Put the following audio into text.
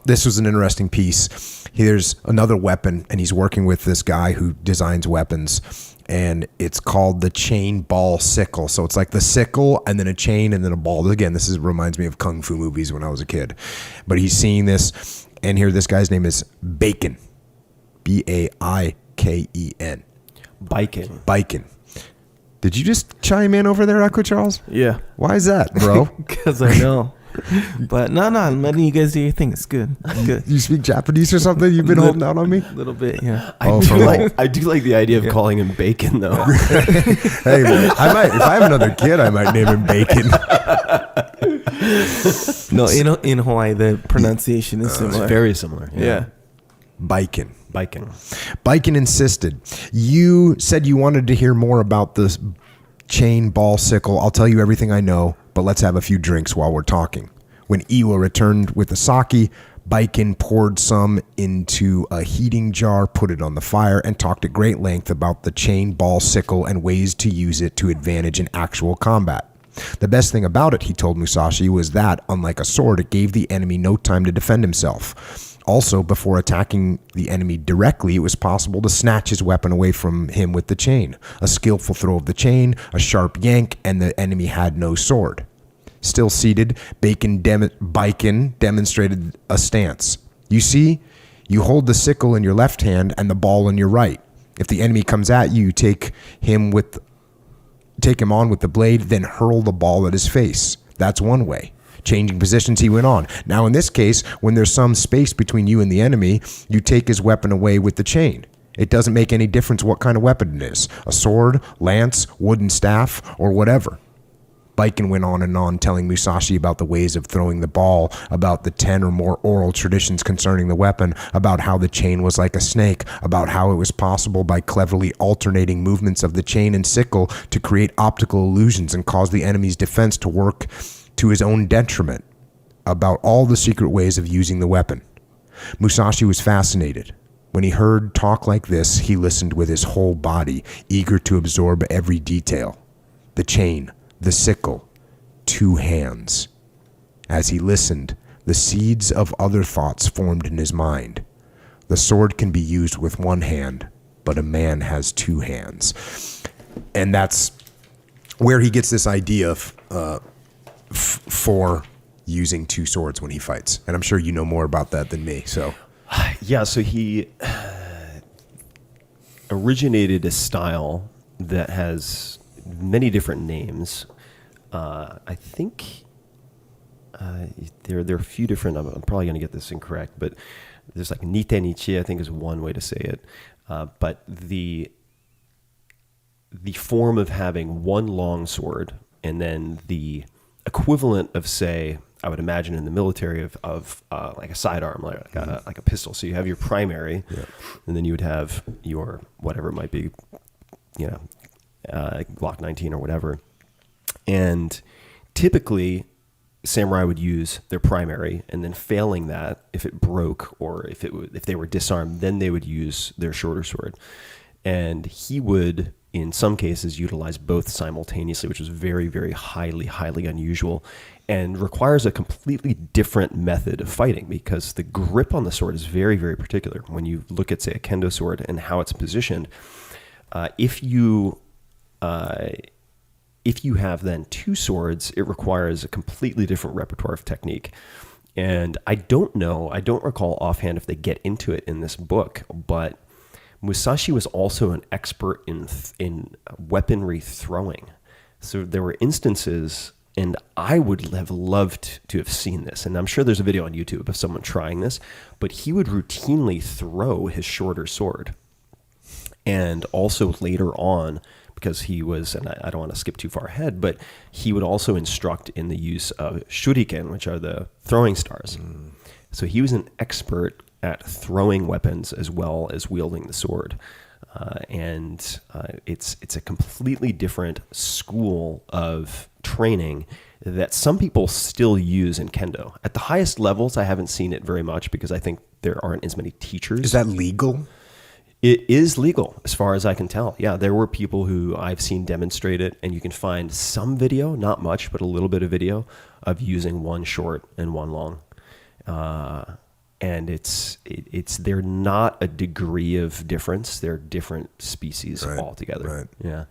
This was an interesting piece. There's another weapon, and he's working with this guy who designs weapons, and it's called the chain ball sickle. So it's like the sickle and then a chain and then a ball. Again, reminds me of kung fu movies when I was a kid. But he's seeing this, and here this guy's name is Bacon. B-A-I-K-E-N. Biken. Did you just chime in over there, Echo Charles? Yeah. Why is that, bro? Because I know. But no, I'm letting you guys do your thing. It's good. Good. You speak Japanese or something? You've been holding out on me? A little bit, yeah. I do like the idea of calling him Bacon, though. Hey, man, if I have another kid, I might name him Bacon. No, in Hawaii, the pronunciation is similar. It's very similar. Yeah. Biken insisted. You said you wanted to hear more about this chain ball sickle. I'll tell you everything I know, but let's have a few drinks while we're talking. When Iwa returned with the sake, Biken poured some into a heating jar, put it on the fire, and talked at great length about the chain ball sickle and ways to use it to advantage in actual combat. The best thing about it, he told Musashi, was that, unlike a sword, it gave the enemy no time to defend himself. Also, before attacking the enemy directly, it was possible to snatch his weapon away from him with the chain. A skillful throw of the chain, a sharp yank, and the enemy had no sword. Still seated, Biken demonstrated a stance. You see, you hold the sickle in your left hand and the ball in your right. If the enemy comes at you, take him on with the blade, then hurl the ball at his face. That's one way. Changing positions, he went on. Now, in this case, when there's some space between you and the enemy, you take his weapon away with the chain. It doesn't make any difference what kind of weapon it is. A sword, lance, wooden staff, or whatever. Biken went on and on, telling Musashi about the ways of throwing the ball, about the 10 or more oral traditions concerning the weapon, about how the chain was like a snake, about how it was possible by cleverly alternating movements of the chain and sickle to create optical illusions and cause the enemy's defense to work to his own detriment, about all the secret ways of using the weapon. Musashi was fascinated. When he heard talk like this, he listened with his whole body, eager to absorb every detail. The chain, the sickle, 2 hands. As he listened, the seeds of other thoughts formed in his mind. The sword can be used with 1 hand, but a man has 2 hands. And that's where he gets this idea of for using 2 swords when he fights. And I'm sure you know more about that than me. So yeah, so he originated a style that has many different names. I think there are a few different. I'm probably going to get this incorrect, but there's like nite-nichi, I think is one way to say it. But the form of having 1 long sword and then the equivalent of, say, I would imagine in the military of like a sidearm, like a pistol. So you have your primary, and then you would have your whatever it might be, Glock 19 or whatever. And typically, samurai would use their primary, and then failing that, if it broke or if they were disarmed, then they would use their shorter sword. And he would, in some cases, utilize both simultaneously, which was very, very highly, highly unusual and requires a completely different method of fighting because the grip on the sword is very, very particular. When you look at, say, a kendo sword and how it's positioned, if you have then 2 swords, it requires a completely different repertoire of technique. And I don't recall offhand if they get into it in this book, but Musashi was also an expert in weaponry throwing. So there were instances, and I would have loved to have seen this, and I'm sure there's a video on YouTube of someone trying this, but he would routinely throw his shorter sword. And also later on, because he was, and I don't want to skip too far ahead, but he would also instruct in the use of shuriken, which are the throwing stars. So he was an expert at throwing weapons as well as wielding the sword. And it's a completely different school of training that some people still use in kendo. At the highest levels, I haven't seen it very much because I think there aren't as many teachers. is that legal? It is legal, as far as I can tell. Yeah, there were people who I've seen demonstrate it, and you can find some video, not much, but a little bit of video, of using 1 short and 1 long. and they're not a degree of difference. They're different species Right, altogether. right. Yeah.